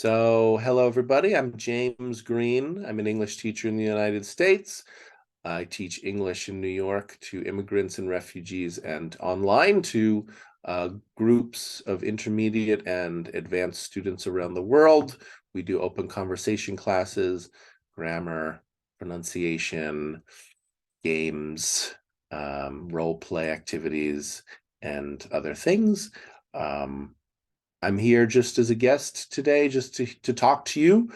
So, hello everybody. I'm James Green. I'm an English teacher in the United States. I teach English in New York to immigrants and refugees and online to groups of intermediate and advanced students around the world. We do open conversation classes, grammar, pronunciation, games, role play activities, and other things. I'm here just as a guest today, just to talk to you.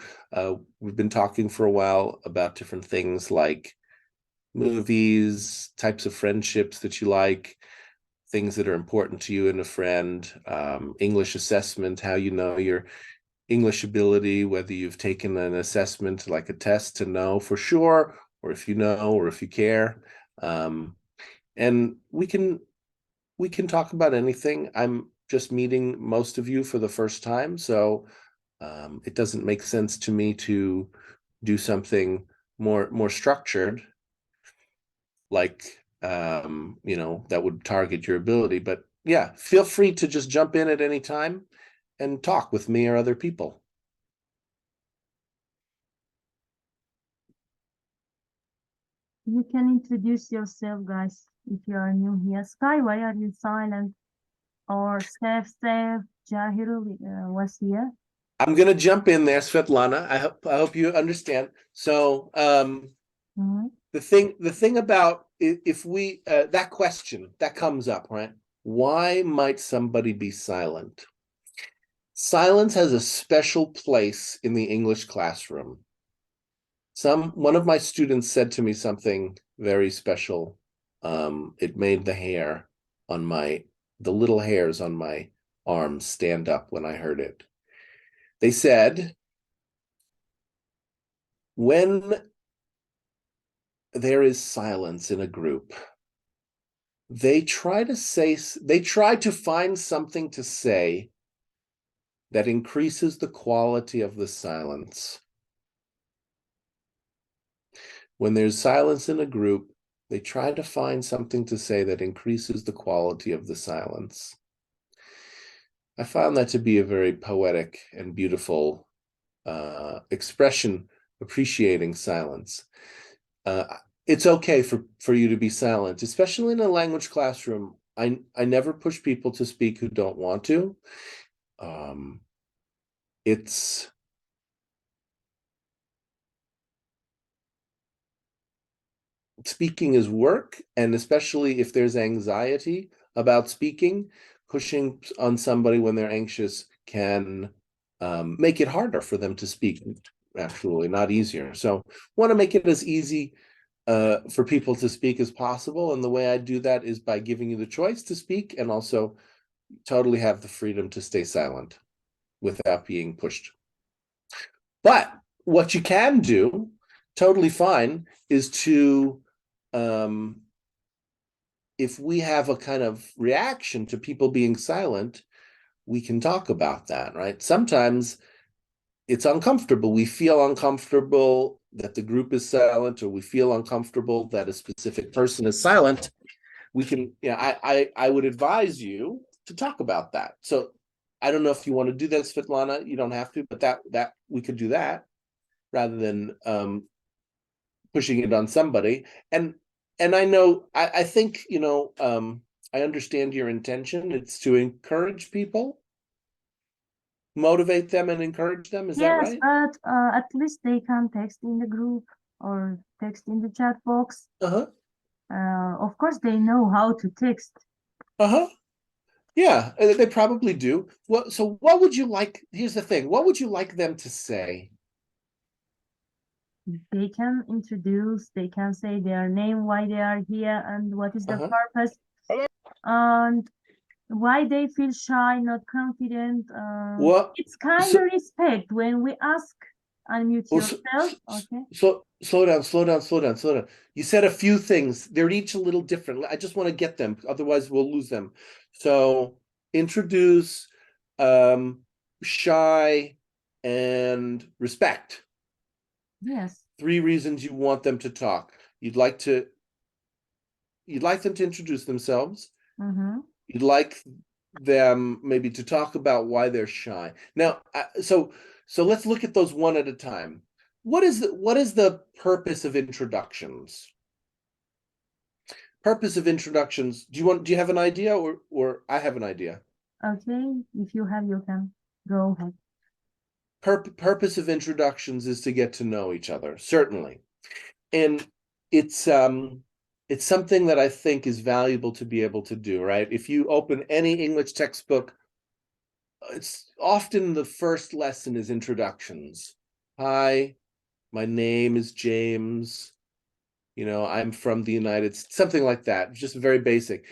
We've been talking for a while about different things like movies, types of friendships that you like, things that are important to you and a friend, English assessment, how you know your English ability, whether you've taken an assessment like a test to know for sure, or if you know, or if you care. And we can talk about anything. I'm just meeting most of you for the first time, so it doesn't make sense to me to do something more structured, like that would target your ability. But yeah, feel free to just jump in at any time and talk with me or other people. You can introduce yourself, guys, if you are new here. Sky, why are you silent? Or Steph, Jahirul was here. I'm gonna jump in there, Svetlana. I hope you understand. So Mhm. the thing about if we that question that comes up, right? Why might somebody be silent? Silence has a special place in the English classroom. One of my students said to me something very special. It made the little hairs on my arms stand up when I heard it. They said, when there is silence in a group, they try to find something to say that increases the quality of the silence. When there's silence in a group, they try to find something to say that increases the quality of the silence. I found that to be a very poetic and beautiful expression, appreciating silence. It's okay for you to be silent, especially in a language classroom. I never push people to speak who don't want to. It's Speaking is work, and especially if there's anxiety about speaking, pushing on somebody when they're anxious can make it harder for them to speak, actually, not easier. So want to make it as easy for people to speak as possible. And the way I do that is by giving you the choice to speak and also totally have the freedom to stay silent without being pushed. But what you can do, totally fine, is to if we have a kind of reaction to people being silent, we can talk about that, right? Sometimes it's uncomfortable. We feel uncomfortable that the group is silent, or we feel uncomfortable that a specific person is silent. We can, I would advise you to talk about that. So I don't know if you want to do that, Svetlana. You don't have to, but that we could do that rather than pushing it on somebody. And I know I think I understand your intention. It's to encourage people, motivate them and encourage them. Is that Yes, right? but at least they can text in the group or text in the chat box. Uh-huh. Of course, they know how to text. Uh-huh. Yeah, they probably do. Well, so what would you like? Here's the thing. What would you like them to say? They can introduce, they can say their name, why they are here, and what is the Uh-huh. purpose, and why they feel shy, not confident. Well, It's kind of so, respect when we ask, unmute well, so, yourself, okay? slow down. You said a few things. They're each a little different. I just want to get them, otherwise we'll lose them. So introduce, um, shy, and respect. Yes. 3 reasons you want them to talk. You'd like them to introduce themselves. Mm-hmm. You'd like them maybe to talk about why they're shy. Now, so let's look at those one at a time. What is the purpose of introductions? Purpose of introductions. Do you have an idea, or I have an idea? Okay, if you have, you can go ahead. Purpose of introductions is to get to know each other, certainly. And it's something that I think is valuable to be able to do, right? If you open any English textbook, it's often the first lesson is introductions. Hi, my name is James. You know, I'm from the United States, something like that. Just very basic,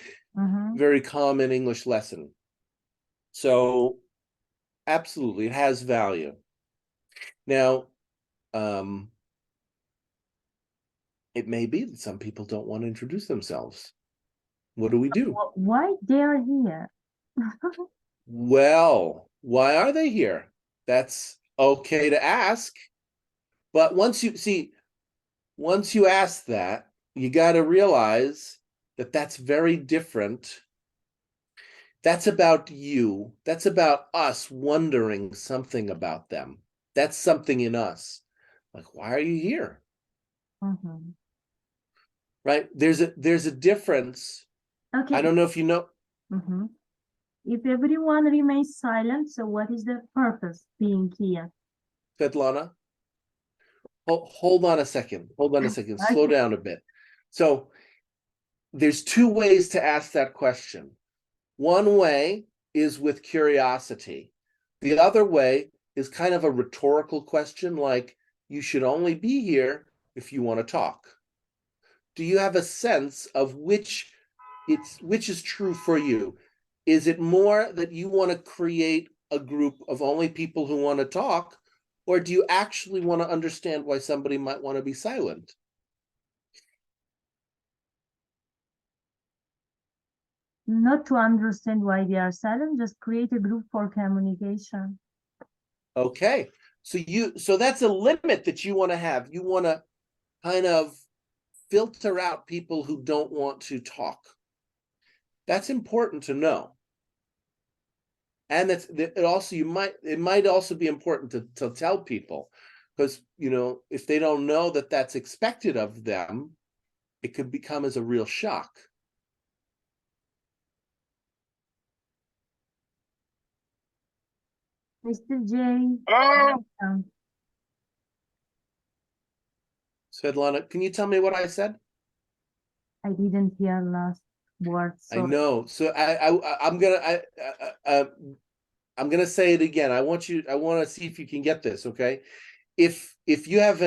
very common English lesson. So absolutely, it has value. Now, it may be that some people don't want to introduce themselves. What do we do? Why they are here? Well, why are they here? That's okay to ask. But once you ask that, you got to realize that that's very different. That's about you. That's about us wondering something about them. That's something in us. Like, why are you here? Right? There's a difference. Okay. I don't know if you know. If everyone remains silent, so what is the purpose being here? Svetlana, hold on a second. Hold on a second. Slow down a bit. So there's two ways to ask that question. One way is with curiosity. The other way is kind of a rhetorical question, like, you should only be here if you want to talk. Do you have a sense of which is true for you? Is it more that you want to create a group of only people who want to talk, or do you actually want to understand why somebody might want to be silent? Not to understand why they are silent, just create a group for communication. Okay, so that's a limit that you want to have. You want to kind of filter out people who don't want to talk. That's important to know. And it might also be important to tell people, because, you know, if they don't know that that's expected of them, it could become as a real shock. Mr. J. Svetlana, can you tell me what I said? I didn't hear last word. I know. So I'm gonna say it again. I want to see if you can get this. Okay, if you have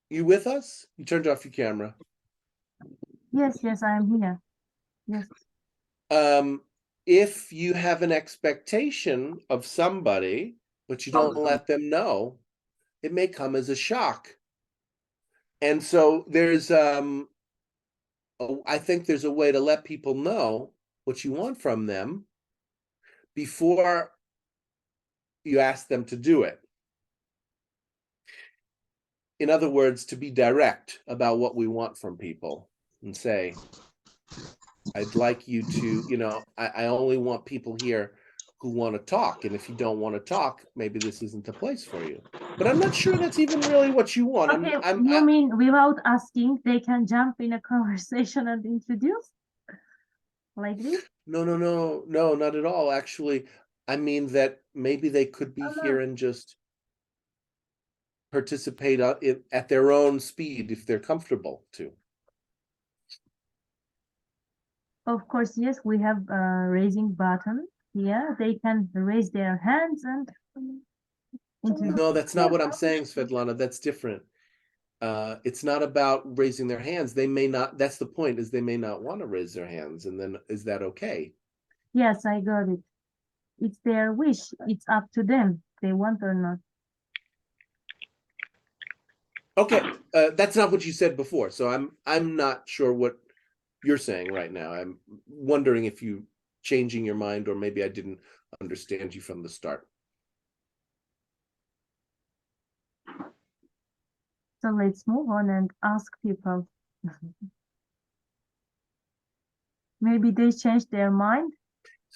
you with us? You turned off your camera. Yes, I am here. Yes. If you have an expectation of somebody, but you don't let them know, it may come as a shock. And so there's I think there's a way to let people know what you want from them before you ask them to do it. In other words, to be direct about what we want from people and say, I'd like you to, you know, I only want people here who want to talk. And if you don't want to talk, maybe this isn't the place for you. But I'm not sure that's even really what you want. Okay, you mean without asking, they can jump in a conversation and introduce? Like this? No, not at all. Actually, I mean that maybe they could be here and just participate at their own speed if they're comfortable to. Of course, yes, we have a raising button here. They can raise their hands and No, that's not what I'm saying, Svetlana. That's different. It's not about raising their hands. They may not, that's the point, is they may not want to raise their hands. And then is that okay? Yes, I got it. It's their wish. It's up to them. They want or not. Okay, that's not what you said before. So I'm not sure what you're saying right now. I'm wondering if you changing your mind, or maybe I didn't understand you from the start. So let's move on and ask people. Maybe they changed their mind.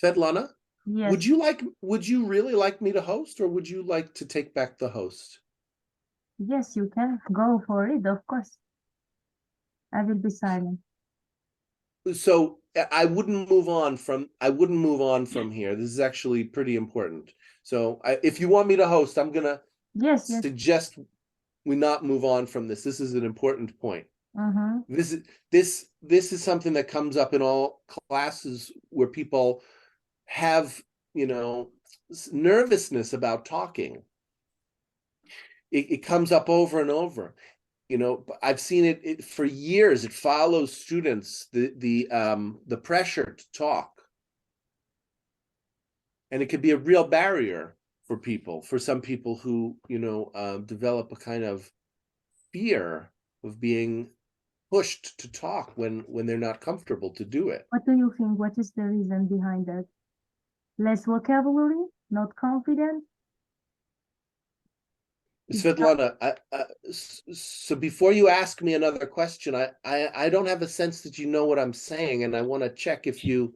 Svetlana, Yes, would you really like me to host, or would you like to take back the host? yes, you can go for it, of course. I will be silent. So I wouldn't move on from here. This is actually pretty important. So if you want me to host, I'm gonna Yes, yes. suggest we not move on from this. This is an important point. Mm-hmm. This is something that comes up in all classes where people have, nervousness about talking. It comes up over and over. I've seen it for years. It follows students, the pressure to talk, and it could be a real barrier for some people who develop a kind of fear of being pushed to talk when they're not comfortable to do it. What do you think? What is the reason behind that? Less vocabulary, not confident? It's not. Svetlana, so before you ask me another question, I don't have a sense that you know what I'm saying, and I want to check if you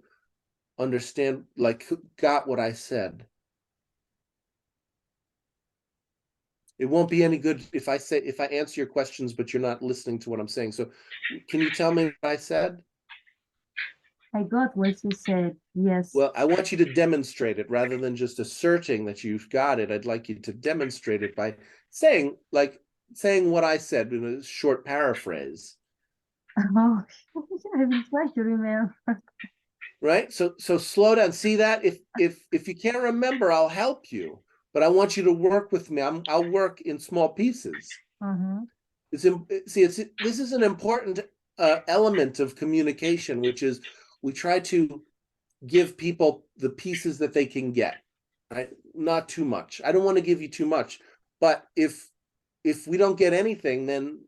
understand, like, got what I said. It won't be any good if I answer your questions, but you're not listening to what I'm saying. So can you tell me what I said? I got what you said. Yes. Well, I want you to demonstrate it rather than just asserting that you've got it. I'd like you to demonstrate it by saying what I said in a short paraphrase. Oh, I will try to remember. Right? So slow down. See that? If you can't remember, I'll help you. But I want you to work with me. I'll work in small pieces. Mm-hmm. This is an important element of communication, which is we try to give people the pieces that they can get, right? Not too much. I don't want to give you too much, but if we don't get anything, then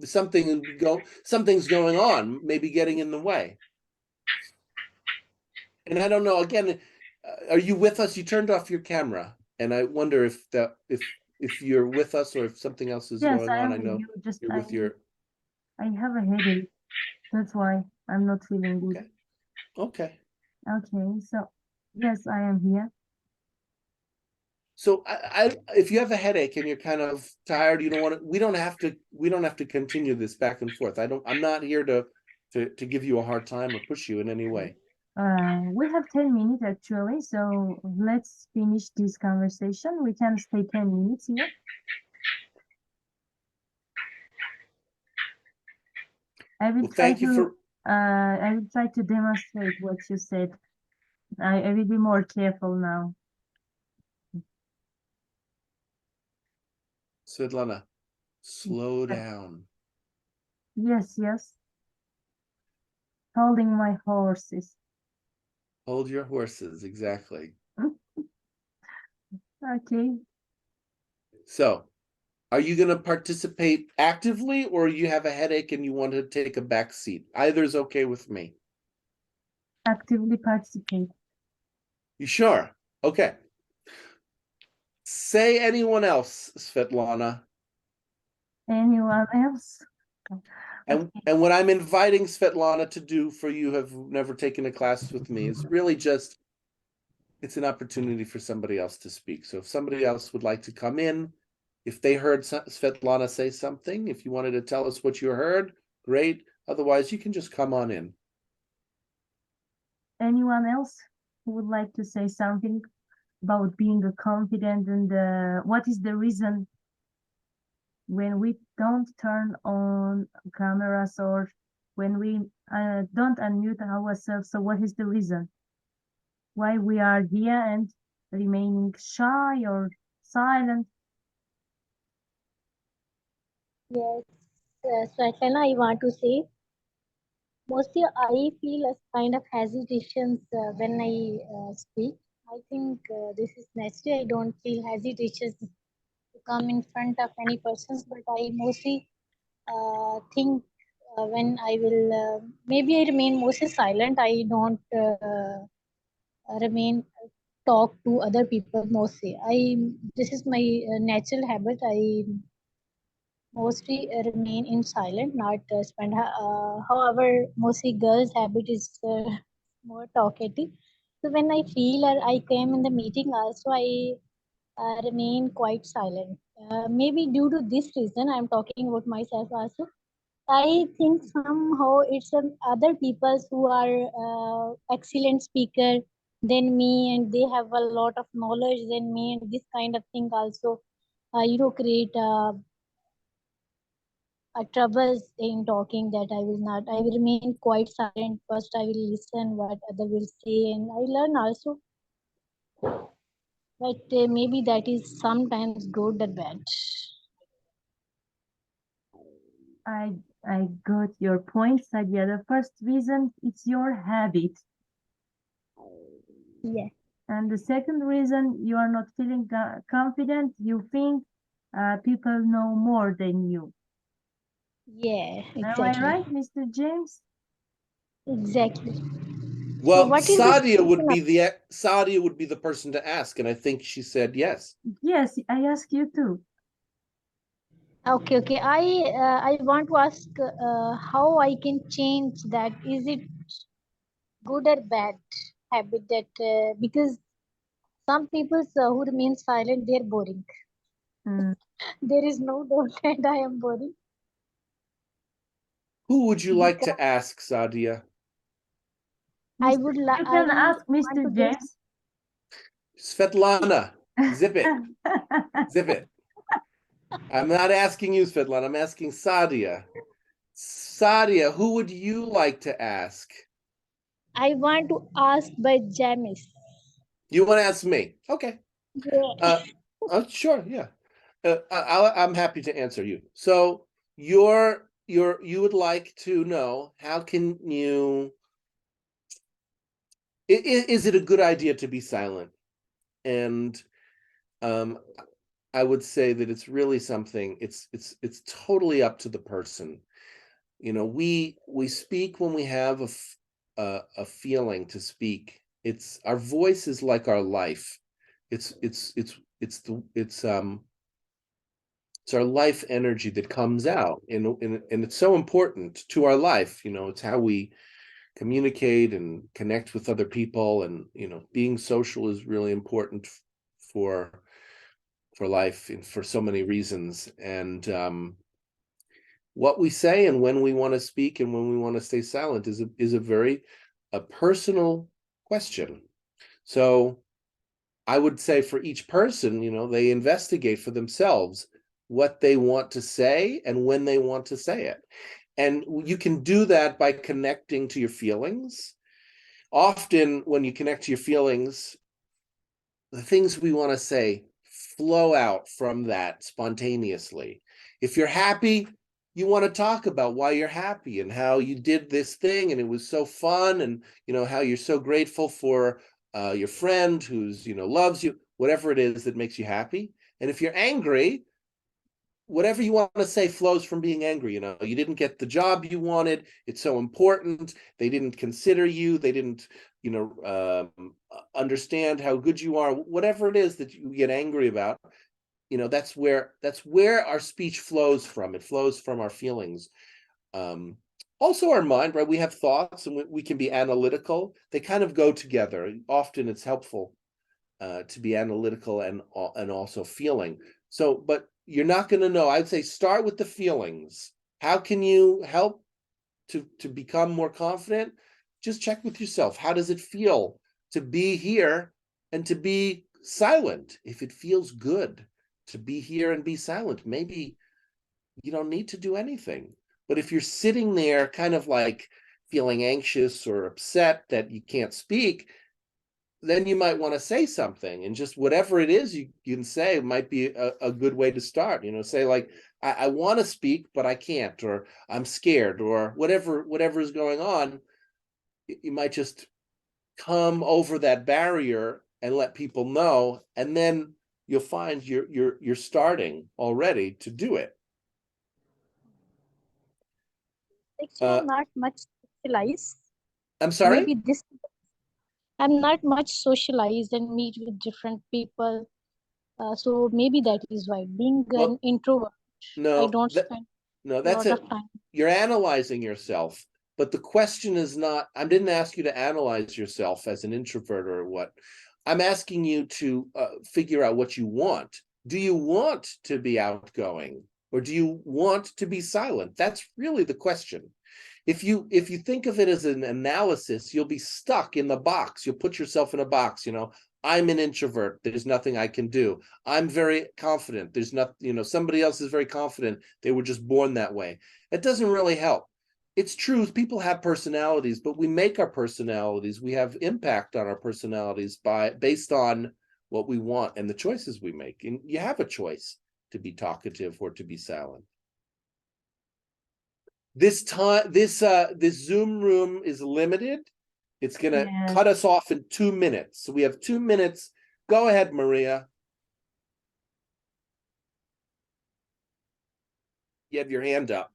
something's going on, maybe getting in the way. And I don't know. Again, are you with us? You turned off your camera, and I wonder if you're with us or if something else is Yes, going I on. am I with know you. Just you're with your. I have a headache. That's why I'm not feeling good. Okay. Okay. Okay, so yes, I am here. So if you have a headache and you're kind of tired, you don't want to. We don't have to continue this back and forth. I'm not here to give you a hard time or push you in any way. We have 10 minutes actually, so let's finish this conversation. We can stay 10 minutes here. I will Well, try thank you to for. I will try to demonstrate what you said. I will be more careful now. Svetlana, slow down. Yes, yes. Holding my horses. Hold your horses, exactly. Okay. So, are you going to participate actively, or you have a headache and you want to take a back seat? Either is okay with me. Actively participate. You sure? Okay. Say anyone else, Svetlana. Anyone else? And what I'm inviting Svetlana to do for you who have never taken a class with me is really just, it's an opportunity for somebody else to speak. So if somebody else would like to come in, if they heard Svetlana say something, if you wanted to tell us what you heard, great. Otherwise, you can just come on in. Anyone else who would like to say something about being a confident and what is the reason when we don't turn on cameras or when we don't unmute ourselves? So what is the reason why we are here and remaining shy or silent? Yes, Svetlana, I want to say, mostly I feel a kind of hesitation when I speak. I think this is natural. I don't feel hesitation to come in front of any persons, but I mostly think when I will, maybe I remain mostly silent. I don't remain talk to other people mostly. This is my natural habit. I mostly remain in silent, not spend. However, mostly girls' habit is more talkative. So when I feel or I came in the meeting also, I remain quite silent. Maybe due to this reason, I'm talking about myself also. I think somehow it's other people who are excellent speaker than me, and they have a lot of knowledge than me, and this kind of thing also, create troubles in talking, that I will not. I will remain quite silent. First, I will listen what other will say, and I learn also. But maybe that is sometimes good or bad. I I got your point, Sadia. The first reason, it's your habit. Yeah. And the second reason, you are not feeling confident. You think people know more than you. Yeah, Am I right, exactly. Mr. James? Exactly. So Well, what is the Sadia would solution? be the person to ask, and I think she said yes. Yes, I ask you too. Okay, okay. I want to ask how I can change that. Is it good or bad habit that because some people who remain silent, they're boring. Mm. There is no doubt that I am boring Who would you like because to ask, Sadia? I Mr. would You I can ask want Mr. to just James. Svetlana, zip it, zip it. I'm not asking you, Svetlana. I'm asking Sadia. Sadia, who would you like to ask? I want to ask by Jamis. You want to ask me? Okay. Yeah. Sure, yeah. I'm happy to answer you. So you would like to know, how can you? Is it a good idea to be silent? And um, I would say that it's really something. It's totally up to the person. You know, we speak when we have a feeling to speak. It's our voice is like our life. It's our life energy that comes out, and it's so important to our life. You know, it's how we communicate and connect with other people, and being social is really important for life and for so many reasons. And what we say and when we want to speak and when we want to stay silent is a very personal question. So I would say for each person, they investigate for themselves what they want to say and when they want to say it. And you can do that by connecting to your feelings. Often when you connect to your feelings, the things we want to say flow out from that spontaneously. If you're happy, you want to talk about why you're happy and how you did this thing and it was so fun, and how you're so grateful for your friend who's loves you, whatever it is that makes you happy. And if you're angry, whatever you want to say flows from being angry. You didn't get the job you wanted, it's so important, they didn't consider you, they didn't understand how good you are, whatever it is that you get angry about. That's where our speech flows from. It flows from our feelings. Also our mind, right? We have thoughts and we can be analytical. They kind of go together. Often it's helpful to be analytical and also feeling. So, but you're not going to know. I'd say start with the feelings. How can you help to become more confident? Just check with yourself. How does it feel to be here and to be silent? If it feels good to be here and be silent, maybe you don't need to do anything. But if you're sitting there kind of like feeling anxious or upset that you can't speak, then you might want to say something, and just whatever it is you can say might be a good way to start. Say like, I want to speak, but I can't, or I'm scared, or whatever is going on. You might just come over that barrier and let people know, and then you'll find you're starting already to do it. Actually, I'm not much socialized. I'm sorry? Maybe this I'm not much socialized and meet with different people. So maybe that is why. Being an Well, introvert, I no, don't spend no, a that's lot of it. time. You're analyzing yourself. But the question is not, I didn't ask you to analyze yourself as an introvert or what. I'm asking you to figure out what you want. Do you want to be outgoing, or do you want to be silent? That's really the question. If you think of it as an analysis, you'll be stuck in the box. You'll put yourself in a box, you know. I'm an introvert. There's nothing I can do. I'm very confident. There's not, you know, somebody else is very confident. They were just born that way. It doesn't really help. It's true, people have personalities, but we make our personalities. We have impact on our personalities based on what we want and the choices we make. And you have a choice to be talkative or to be silent. This time, this Zoom room is limited. It's gonna Yes. cut us off in 2 minutes. So we have 2 minutes. Go ahead, Maria. You have your hand up.